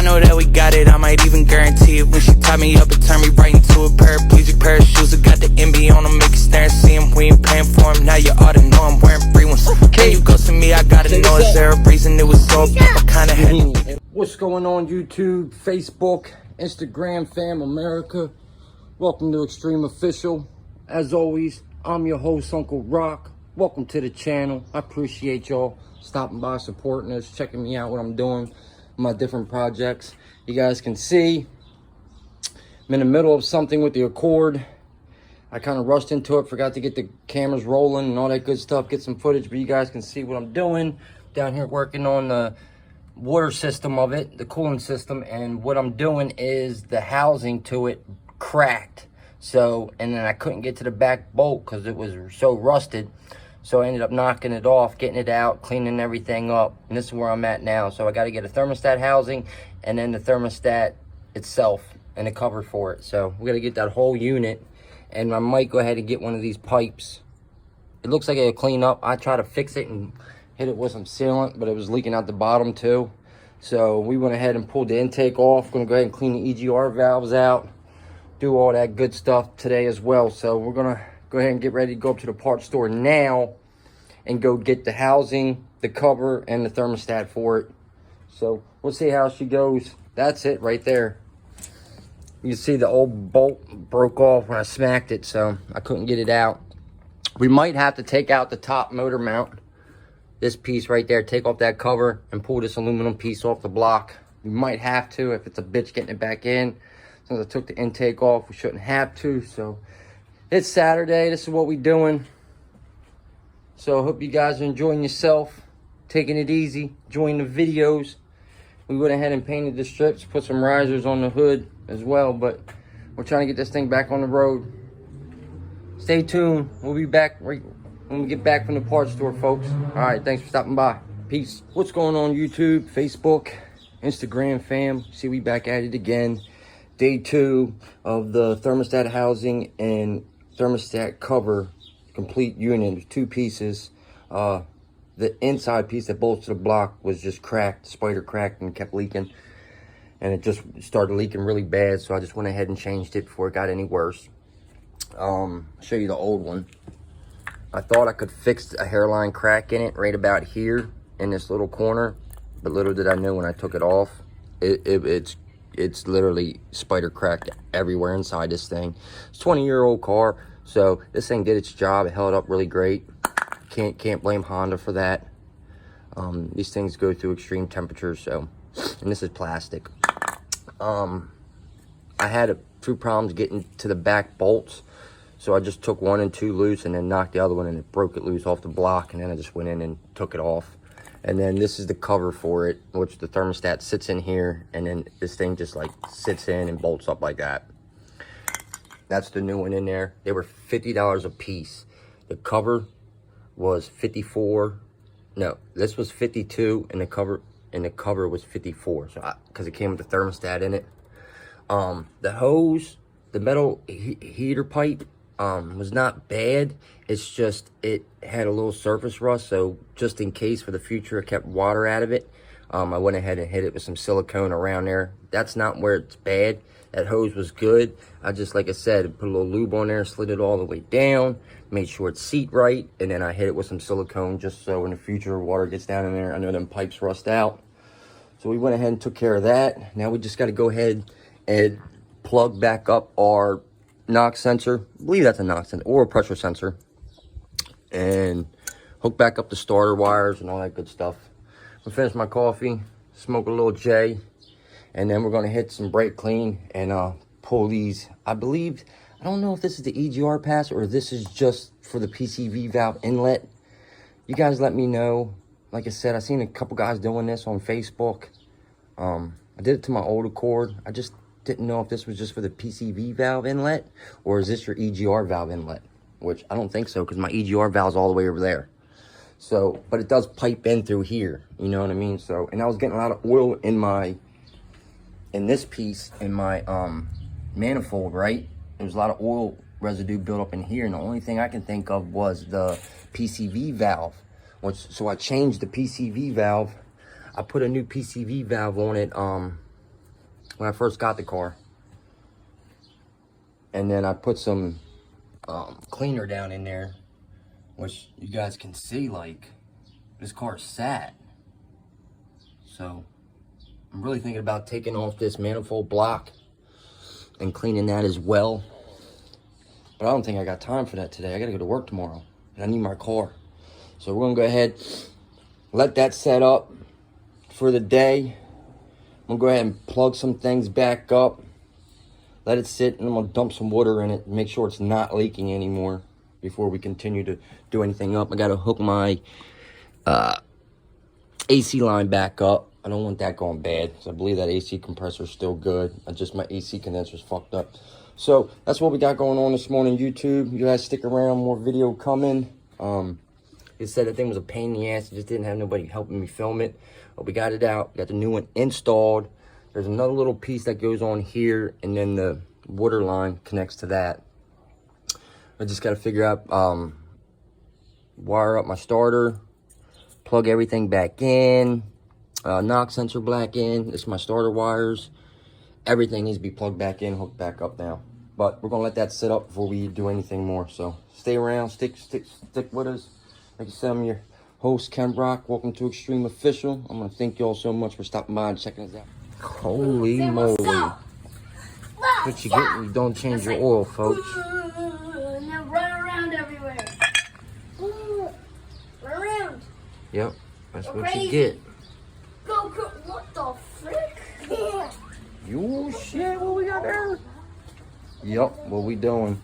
know that we got it, I might even guarantee it. When she tied me up, it turned me right into a paraplegic pair of shoes. I got the MB on them, make it stare and see him. We ain't paying for him, now you ought to know I'm wearing free ones. When you go to me, I gotta know, is there a reason it was so I kinda had. What's going on YouTube, Facebook, Instagram, fam, America? Welcome to Extreme Official. As always, I'm your host, Uncle Rock. Welcome to the channel. I appreciate y'all stopping by, supporting us, checking me out, what I'm doing, my different projects. You guys can see I'm in the middle of something with the Accord. I kind of rushed into it, forgot to get the cameras rolling and all that good stuff, get some footage, but you guys can see what I'm doing. Down here working on the water system of it, the cooling system, and what I'm doing is the housing to it cracked. So, and then I couldn't get to the back bolt because it was so rusted. So I ended up knocking it off, getting it out, cleaning everything up. And this is where I'm at now. So I got to get a thermostat housing and then the thermostat itself and the cover for it. So we got to get that whole unit. And I might go ahead and get one of these pipes. It looks like it'll clean up. I try to fix it and hit it with some sealant, but it was leaking out the bottom too. So we went ahead and pulled the intake off. Gonna go ahead and clean the EGR valves out, do all that good stuff today as well. So we're gonna go ahead and get ready to go up to the parts store now and go get the housing, the cover, and the thermostat for it. So we'll see how she goes. That's it right there. You can see the old bolt broke off when I smacked it, so I couldn't get it out. We might have to take out the top motor mount, this piece right there, take off that cover and pull this aluminum piece off the block. We might have to if it's a bitch getting it back in. Since I took the intake off, we shouldn't have to. So it's Saturday, this is what we're doing. So I hope you guys are enjoying yourself, taking it easy, enjoying the videos. We went ahead and painted the strips, put some risers on the hood as well, but we're trying to get this thing back on the road. Stay tuned, we'll be back right when we get back from the parts store, folks. All right, thanks for stopping by. Peace. What's going on YouTube, Facebook, Instagram, fam? See, we back at it again. Day 2 of the thermostat housing and thermostat cover complete unit, 2 pieces. The inside piece that bolts to the block was just cracked, spider cracked and kept leaking. And it just started leaking really bad, so I just went ahead and changed it before it got any worse. I'll show you the old one. I thought I could fix a hairline crack in it right about here in this little corner, but little did I know when I took it off, it's literally spider cracked everywhere inside this thing. It's a 20-year-old car, so this thing did its job. It held up really great. Can't blame Honda for that. These things go through extreme temperatures, so, and this is plastic. I had a few problems getting to the back bolts, so I just took 1 and 2 loose and then knocked the other one and it broke it loose off the block, and then I just went in and took it off. And then this is the cover for it, which the thermostat sits in here, and then this thing just like sits in and bolts up like that. That's the new one in there. They were $50 a piece. The cover was 54. No, this was 52 and the cover was 54. So because it came with the thermostat in it. The hose, the metal heater pipe was not bad. It's just it had a little surface rust, so just in case for the future it kept water out of it, I went ahead and hit it with some silicone around there. That's not where it's bad. That hose was good. I just, like I said, put a little lube on there, slid it all the way down, made sure it's seat right, and then I hit it with some silicone just so in the future water gets down in there. I know them pipes rust out. So we went ahead and took care of that. Now we just got to go ahead and plug back up our knock sensor. I believe that's a knock sensor or a pressure sensor. And hook back up the starter wires and all that good stuff. I'll finish my coffee, smoke a little J, and then we're going to hit some brake clean and pull these. I don't know if this is the EGR pass or this is just for the PCV valve inlet. You guys let me know. Like I said, I seen a couple guys doing this on Facebook. I did it to my old Accord. I just didn't know if this was just for the PCV valve inlet or is this your EGR valve inlet, which I don't think so because my EGR valve's all the way over there. So, but it does pipe in through here, you know what I mean? So, and I was getting a lot of oil in this piece, in my manifold, right? There was a lot of oil residue built up in here, and the only thing I can think of was the PCV valve. So I changed the PCV valve. I put a new PCV valve on it when I first got the car. And then I put some cleaner down in there, which you guys can see, like, this car sat. So I'm really thinking about taking off this manifold block and cleaning that as well. But I don't think I got time for that today. I gotta go to work tomorrow and I need my car. So we're gonna go ahead, let that set up for the day. I'm gonna go ahead and plug some things back up, let it sit, and I'm gonna dump some water in it, make sure it's not leaking anymore before we continue to do anything up. I gotta hook my AC line back up. I don't want that going bad, so I believe that AC compressor is still good. Just my AC condenser's fucked up. So that's what we got going on this morning, YouTube. You guys stick around, more video coming. It said the thing was a pain in the ass. It just didn't have nobody helping me film it. But we got it out. We got the new one installed. There's another little piece that goes on here, and then the water line connects to that. I just got to figure out, wire up my starter, plug everything back in, knock sensor back in. This is my starter wires. Everything needs to be plugged back in, hooked back up now. But we're gonna let that sit up before we do anything more. So stay around, stick with us. Like I said, I'm your host, Ken Brock. Welcome to Extreme Official. I'm gonna thank you all so much for stopping by and checking us out. Holy moly! What you get when you don't change your oil, folks? And then run around everywhere. Run around. Yep, that's what Crazy. you get. Go, what the frick? You shit, what we got there? Yep, what we doing?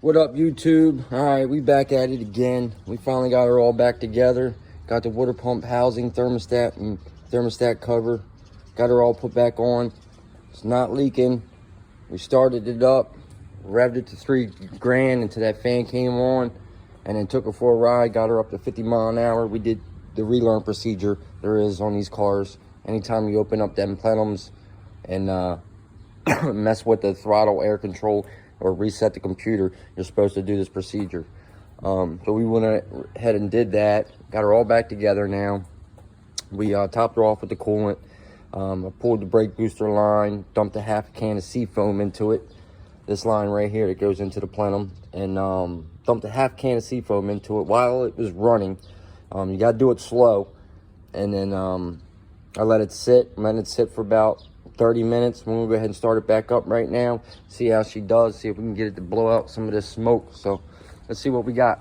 What up, YouTube? All right, we back at it again. We finally got her all back together. Got the water pump housing, thermostat, and thermostat cover. Got her all put back on. It's not leaking. We started it up, revved it to 3 grand until that fan came on, and then took her for a ride. Got her up to 50 mile an hour. We did the relearn procedure there is on these cars. Anytime you open up them plenums and mess with the throttle, air control, or reset the computer, you're supposed to do this procedure. So we went ahead and did that. Got her all back together now. We topped her off with the coolant. I pulled the brake booster line, dumped a half can of seafoam into it. This line right here that goes into the plenum, and dumped a half can of seafoam into it while it was running. You gotta do it slow. And then I let it sit. I'm letting it sit for about 30 minutes. We're gonna go ahead and start it back up right now, see how she does, see if we can get it to blow out some of this smoke. So let's see what we got.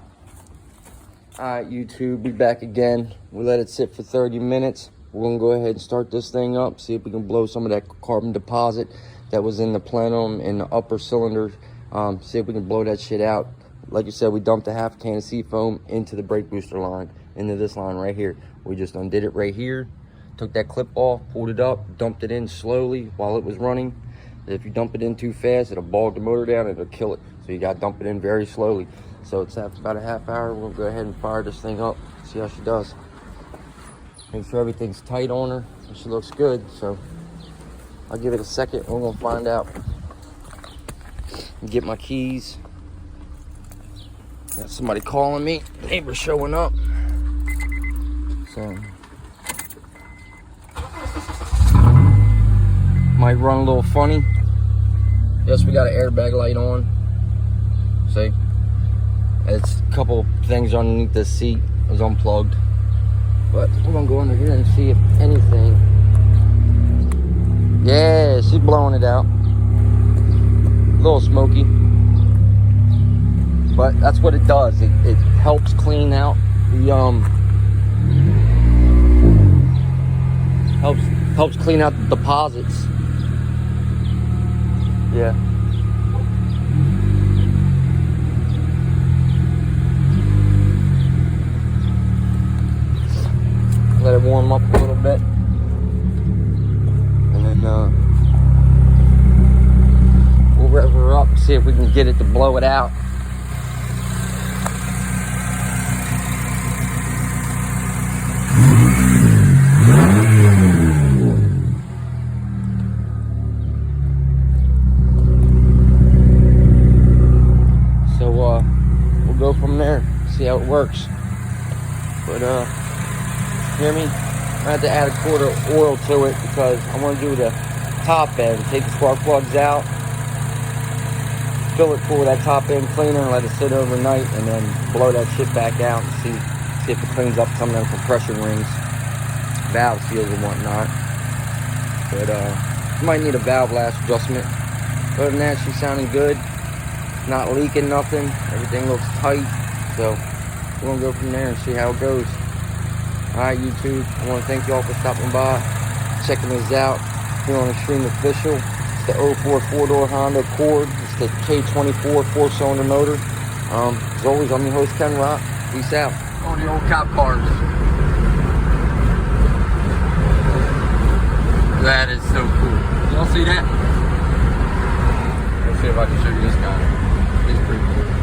All right, YouTube, be back again. We let it sit for 30 minutes. We're gonna go ahead and start this thing up, see if we can blow some of that carbon deposit that was in the plenum and the upper cylinder. See if we can blow that shit out. Like you said, we dumped a half can of seafoam into the brake booster line, into this line right here. We just undid it right here. Took that clip off, pulled it up, dumped it in slowly while it was running. If you dump it in too fast, it'll bog the motor down, it'll kill it. So you gotta dump it in very slowly. So it's after about a half hour, we'll go ahead and fire this thing up, see how she does. Make sure everything's tight on her, and she looks good. So I'll give it a second, we're gonna find out. Get my keys. Got somebody calling me, neighbor showing up. So might run a little funny. Yes, we got an airbag light on. See? It's a couple things underneath the seat is unplugged. But we're gonna go under here and see if anything. Yeah, she's blowing it out. A little smoky. But that's what it does. It helps clean out the helps clean out the deposits. Yeah. Let it warm up a little bit. And then we'll rev her up, see if we can get it to blow it out. works. But hear me? I have to add a quart of oil to it because I want to do the top end. Take the spark plugs out, fill it full of that top end cleaner, and let it sit overnight, and then blow that shit back out and see if it cleans up some of them compression rings, valve seals and whatnot. But you might need a valve last adjustment. Other than that, she's sounding good, not leaking nothing. Everything looks tight, so we're gonna go from there and see how it goes. Alright, YouTube, I want to thank y'all for stopping by, checking us out here on Extreme Official. It's the 04 4-door Honda Accord. It's the K24 4-cylinder motor. As always, I'm your host, Ken Rock. Peace out. On the old cop cars. That is so cool. Y'all see that? Let's see if I can show you this guy. He's pretty cool.